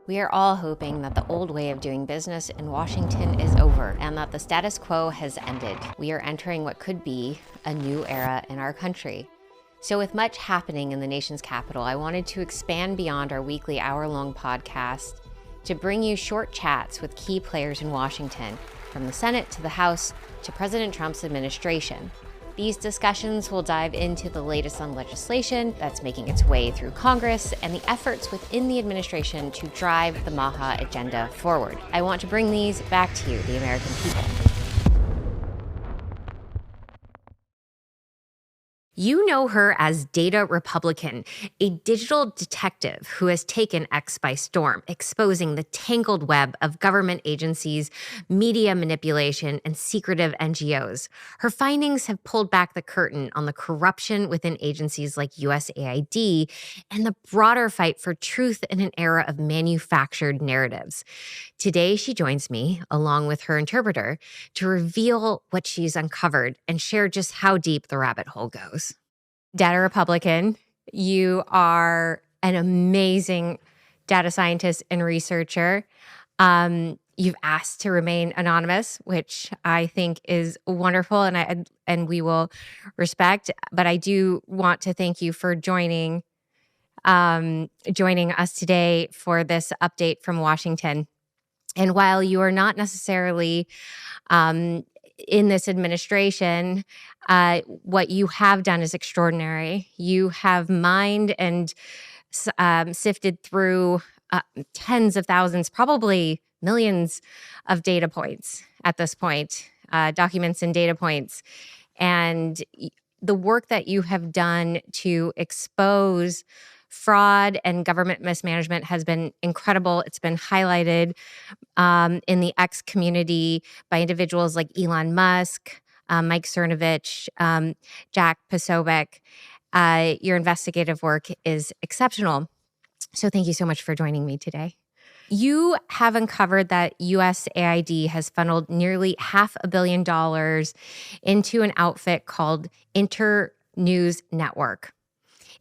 We are all hoping that the old way of doing business in Washington is over and that the status quo has ended. We are entering what could be a new era in our country. So with much happening in the nation's capital, I wanted to expand beyond our weekly hour-long podcast to bring you short chats with key players in Washington, from the Senate to the House to President Trump's administration. These discussions will dive into the latest on legislation that's making its way through Congress and the efforts within the administration to drive the MAHA agenda forward. I want to bring these back to you, the American people. You know her as DataRepublican, a digital detective who has taken X by storm, exposing the tangled web of government agencies, media manipulation, and secretive NGOs. Her findings have pulled back the curtain on the corruption within agencies like USAID and the broader fight for truth in an era of manufactured narratives. Today, she joins me, along with her interpreter, to reveal what she's uncovered and share just how deep the rabbit hole goes. DataRepublican, you are an amazing data scientist and researcher. You've asked to remain anonymous, which I think is wonderful, and we will respect. But I do want to thank you for joining us today for this update from Washington. And while you are not necessarily in this administration, what you have done is extraordinary. You have mined and sifted through tens of thousands, probably millions of data points at this point, documents and data points. And the work that you have done to expose fraud and government mismanagement has been incredible. It's been highlighted in the X community by individuals like Elon Musk, Mike Cernovich, Jack Posobiec. Your investigative work is exceptional. So thank you so much for joining me today. You have uncovered that USAID has funneled nearly $500 million into an outfit called Internews Network,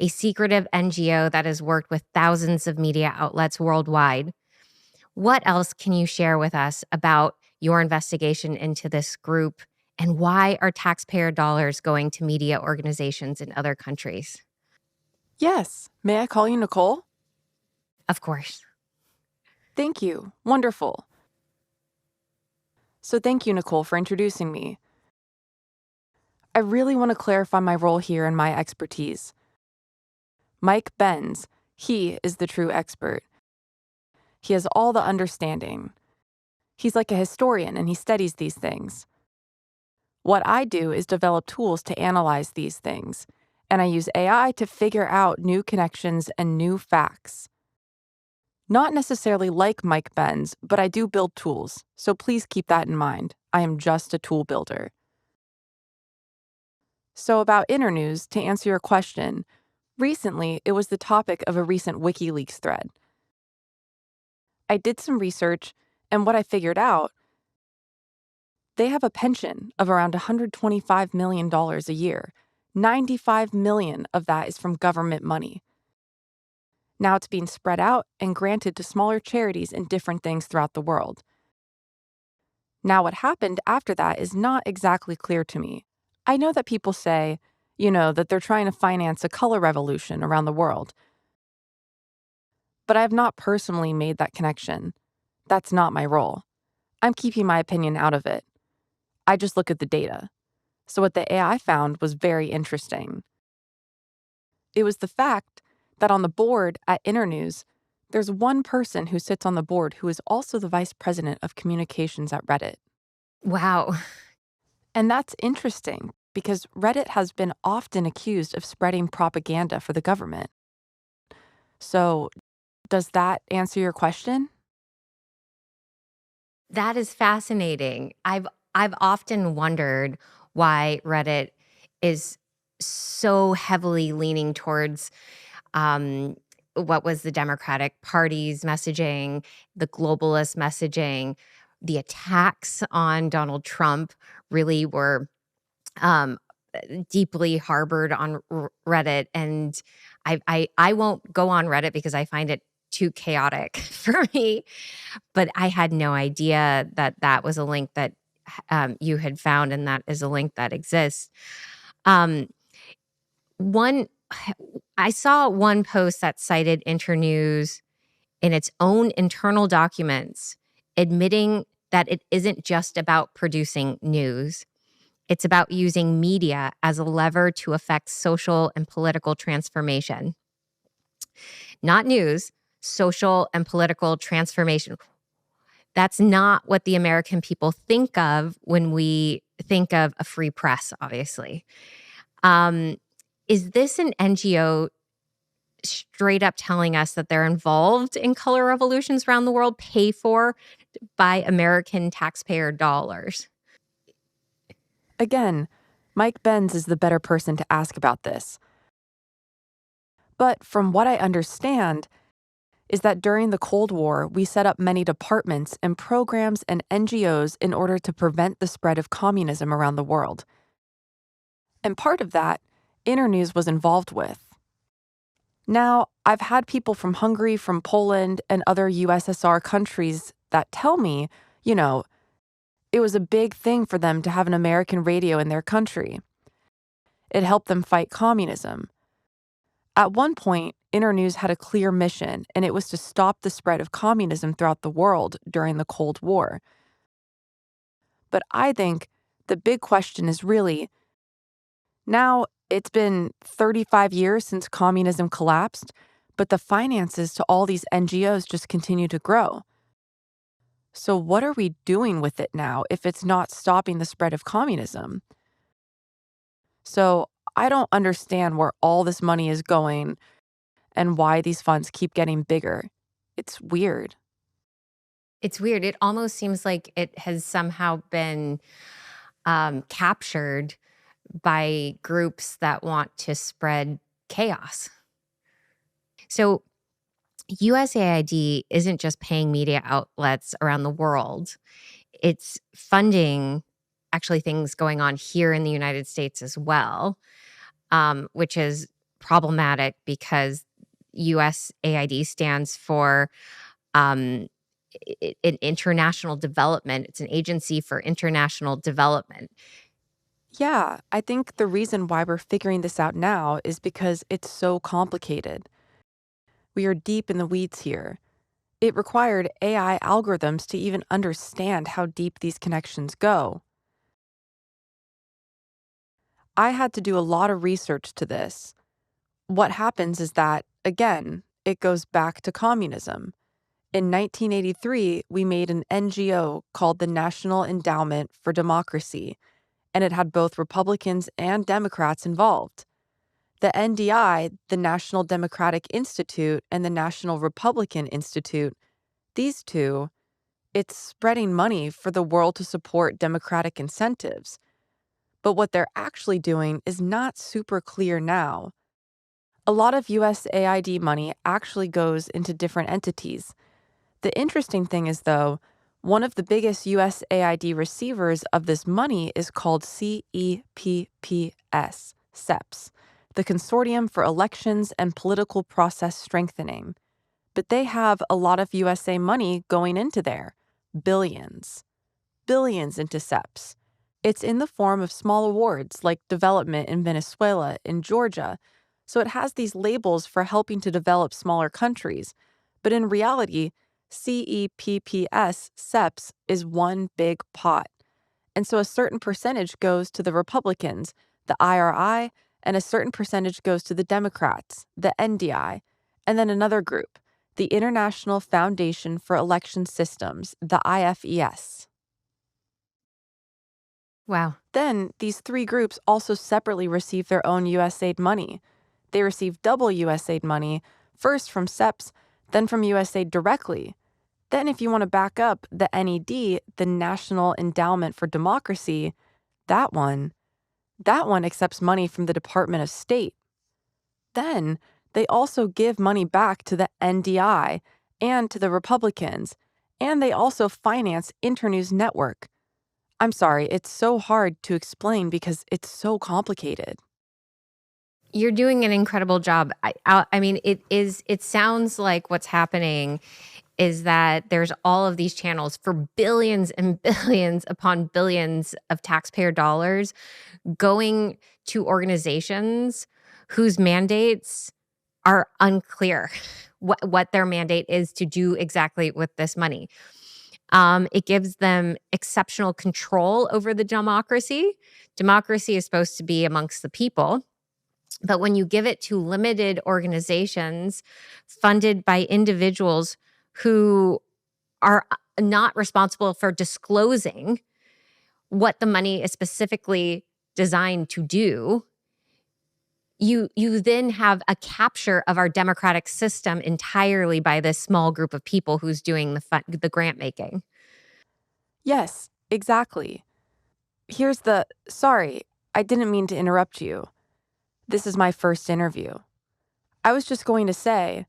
a secretive NGO that has worked with thousands of media outlets worldwide. What else can you share with us about your investigation into this group, and why are taxpayer dollars going to media organizations in other countries? Yes. May I call you Nicole? Of course. Thank you. Wonderful. So thank you, Nicole, for introducing me. I really want to clarify my role here and my expertise. Mike Benz, he is the true expert. He has all the understanding. He's like a historian and he studies these things. What I do is develop tools to analyze these things, and I use AI to figure out new connections and new facts. Not necessarily like Mike Benz, but I do build tools, so please keep that in mind. I am just a tool builder. So about Internews, to answer your question, recently it was the topic of a recent WikiLeaks thread. I did some research, and what I figured out, they have a pension of around $125 million a year. $95 million of that is from government money. Now it's being spread out and granted to smaller charities and different things throughout the world. Now what happened after that is not exactly clear to me. I know that people say, that they're trying to finance a color revolution around the world. But I have not personally made that connection. That's not my role. I'm keeping my opinion out of it. I just look at the data. So what the AI found was very interesting. It was the fact that on the board at Internews, there's one person who sits on the board who is also the vice president of communications at Reddit. Wow. And that's interesting because Reddit has been often accused of spreading propaganda for the government. So, does that answer your question? That is fascinating. I've often wondered why Reddit is so heavily leaning towards what was the Democratic Party's messaging, the globalist messaging. The attacks on Donald Trump really were deeply harbored on Reddit, and I won't go on Reddit because I find it too chaotic for me. But I had no idea that that was a link that you had found, and that is a link that exists. Um, one, I saw one post that cited Internews in its own internal documents, admitting that it isn't just about producing news. It's about using media as a lever to affect social and political transformation. Not news, social and political transformation. That's not what the American people think of when we think of a free press, obviously. Um, is this an NGO straight up telling us that they're involved in color revolutions around the world, paid for by American taxpayer dollars? Again, Mike Benz is the better person to ask about this. But from what I understand, is that during the Cold War, we set up many departments and programs and NGOs in order to prevent the spread of communism around the world. And part of that, Internews was involved with. Now, I've had people from Hungary, from Poland, and other USSR countries that tell me, it was a big thing for them to have an American radio in their country. It helped them fight communism. At one point, Internews had a clear mission, and it was to stop the spread of communism throughout the world during the Cold War. But I think the big question is really, now it's been 35 years since communism collapsed, but the finances to all these NGOs just continue to grow. So what are we doing with it now if it's not stopping the spread of communism? So I don't understand where all this money is going and why these funds keep getting bigger. It's weird. It's weird. It almost seems like it has somehow been captured by groups that want to spread chaos. So USAID isn't just paying media outlets around the world. It's funding actually things going on here in the United States as well, which is problematic because USAID stands for in international development. It's an agency for international development. Yeah, I think the reason why we're figuring this out now is because it's so complicated. We are deep in the weeds here. It required AI algorithms to even understand how deep these connections go. I had to do a lot of research to this. What happens is that, again, it goes back to communism. In 1983, we made an NGO called the National Endowment for Democracy, and it had both Republicans and Democrats involved. The NDI, the National Democratic Institute, and the National Republican Institute, these two, it's spreading money for the world to support democratic incentives. But what they're actually doing is not super clear now. A lot of USAID money actually goes into different entities. The interesting thing is, though, one of the biggest USAID receivers of this money is called CEPPS, CEPS, the Consortium for Elections and Political Process Strengthening. But they have a lot of USA money going into there, billions into CEPS. It's in the form of small awards like development in Venezuela, in Georgia. So it has these labels for helping to develop smaller countries. But in reality, CEPPS, CEPS, is one big pot. And so a certain percentage goes to the Republicans, the IRI, and a certain percentage goes to the Democrats, the NDI, and then another group, the International Foundation for Election Systems, the IFES. Wow. Then, these three groups also separately receive their own USAID money. They receive double USAID money, first from CEPS, then from USAID directly. Then, if you want to back up, the NED, the National Endowment for Democracy, that one accepts money from the Department of State. Then, they also give money back to the NDI and to the Republicans, and they also finance Internews Network. I'm sorry, it's so hard to explain because it's so complicated. You're doing an incredible job. I mean, it sounds like what's happening is that there's all of these channels for billions and billions upon billions of taxpayer dollars going to organizations whose mandates are unclear what their mandate is to do exactly with this money. It gives them exceptional control over the democracy. Democracy is supposed to be amongst the people. But when you give it to limited organizations funded by individuals who are not responsible for disclosing what the money is specifically designed to do, you then have a capture of our democratic system entirely by this small group of people who's doing the grant making. Yes, exactly. Sorry, I didn't mean to interrupt you. This is my first interview. I was just going to say,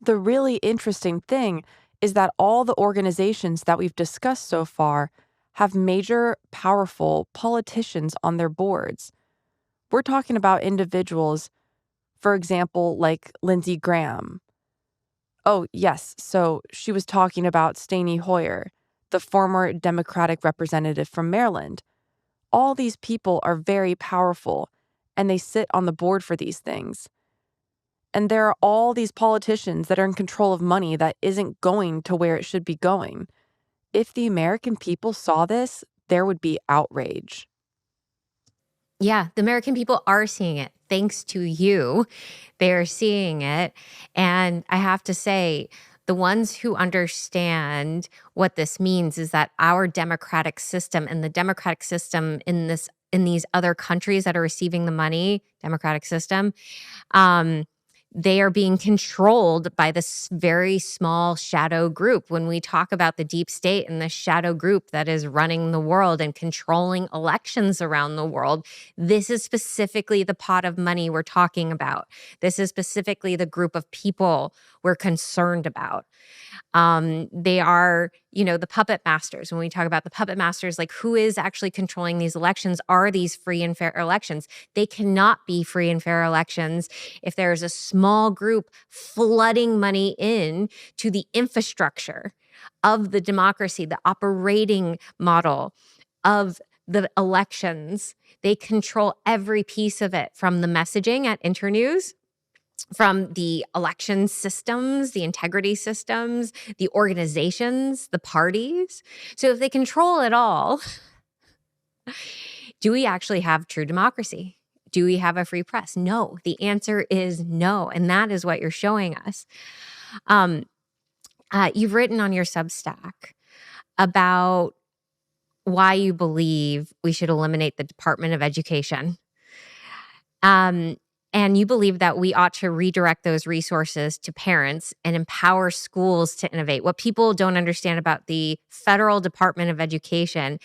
the really interesting thing is that all the organizations that we've discussed so far have major, powerful politicians on their boards. We're talking about individuals, for example, like Lindsey Graham. Oh, yes, so she was talking about Steny Hoyer, the former Democratic representative from Maryland. All these people are very powerful, and they sit on the board for these things. And there are all these politicians that are in control of money that isn't going to where it should be going. If the American people saw this, there would be outrage. Yeah, the American people are seeing it. Thanks to you, they're seeing it. And I have to say, the ones who understand what this means is that our democratic system and the democratic system in these other countries that are receiving the money, democratic system, um, they are being controlled by this very small shadow group. When we talk about the deep state and the shadow group that is running the world and controlling elections around the world, this is specifically the pot of money we're talking about. This is specifically the group of people we're concerned about. They are, the puppet masters. When we talk about the puppet masters, like who is actually controlling these elections? Are these free and fair elections? They cannot be free and fair elections if there is a small group flooding money in to the infrastructure of the democracy, the operating model of the elections. They control every piece of it, from the messaging at Internews, from the election systems, the integrity systems, the organizations, the parties. So if they control it all, do we actually have true democracy? Do we have a free press? No. The answer is no. And that is what you're showing us. You've written on your Substack about why you believe we should eliminate the Department of Education. And you believe that we ought to redirect those resources to parents and empower schools to innovate. What people don't understand about the federal Department of Education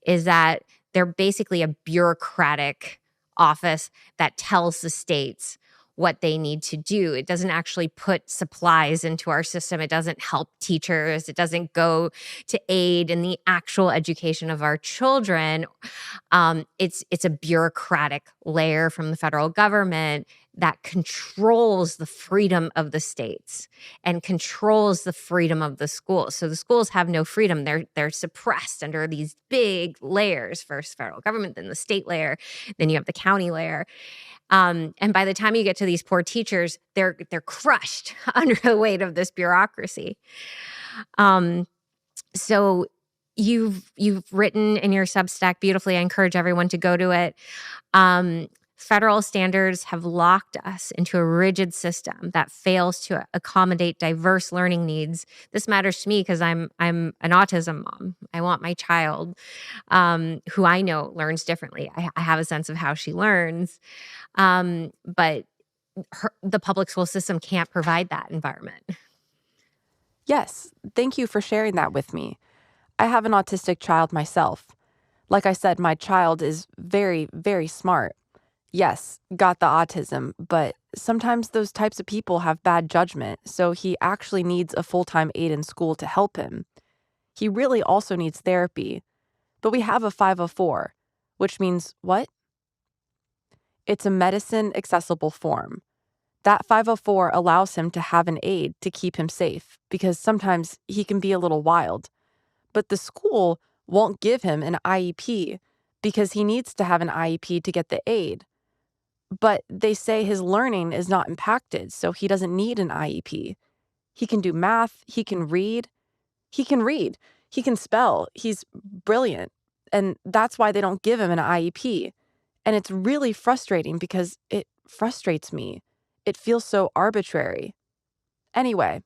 is that they're basically a bureaucratic office that tells the states what they need to do. It doesn't actually put supplies into our system. It doesn't help teachers. It doesn't go to aid in the actual education of our children. It's a bureaucratic layer from the federal government that controls the freedom of the states and controls the freedom of the schools. So the schools have no freedom. They're suppressed under these big layers. First federal government, then the state layer, then you have the county layer. And by the time you get to these poor teachers, they're crushed under the weight of this bureaucracy. So you've written in your Substack beautifully. I encourage everyone to go to it. Federal standards have locked us into a rigid system that fails to accommodate diverse learning needs. This matters to me because I'm an autism mom. I want my child, who I know learns differently. I have a sense of how she learns, but the public school system can't provide that environment. Yes, thank you for sharing that with me. I have an autistic child myself. Like I said, my child is very, very smart. Yes, got the autism, but sometimes those types of people have bad judgment, so he actually needs a full-time aide in school to help him. He really also needs therapy, but we have a 504, which means what? It's a medicine accessible form. That 504 allows him to have an aide to keep him safe because sometimes he can be a little wild. But the school won't give him an IEP because he needs to have an IEP to get the aid. But they say his learning is not impacted, so he doesn't need an IEP. He can do math, he can read, he can spell, he's brilliant. And that's why they don't give him an IEP. And it's really frustrating because it frustrates me. It feels so arbitrary. Anyway,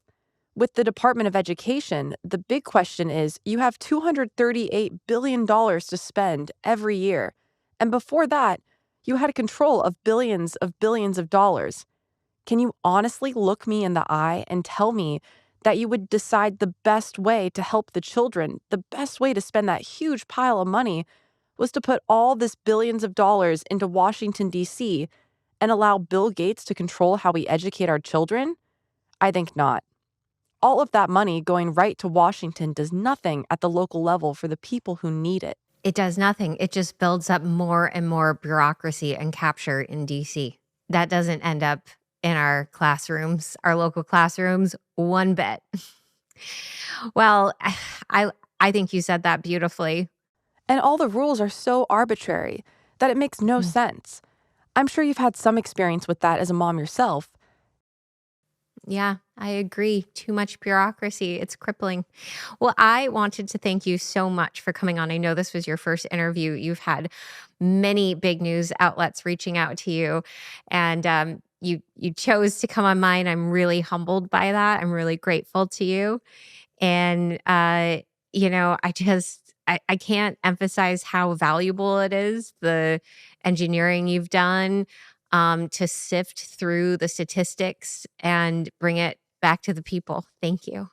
with the Department of Education, the big question is you have $238 billion to spend every year. And before that, you had control of billions of dollars. Can you honestly look me in the eye and tell me that you would decide the best way to help the children, the best way to spend that huge pile of money was to put all this billions of dollars into Washington, D.C. and allow Bill Gates to control how we educate our children? I think not. All of that money going right to Washington does nothing at the local level for the people who need it. It does nothing. It just builds up more and more bureaucracy and capture in DC. That doesn't end up in our classrooms, our local classrooms, one bit. Well, I think you said that beautifully. And all the rules are so arbitrary that it makes no sense. I'm sure you've had some experience with that as a mom yourself. Yeah, I agree. Too much bureaucracy. It's crippling. Well, I wanted to thank you so much for coming on. I know this was your first interview. You've had many big news outlets reaching out to you, and you chose to come on mine. I'm really humbled by that. I'm really grateful to you. And I can't emphasize how valuable it is, the engineering you've done to sift through the statistics and bring it back to the people. Thank you.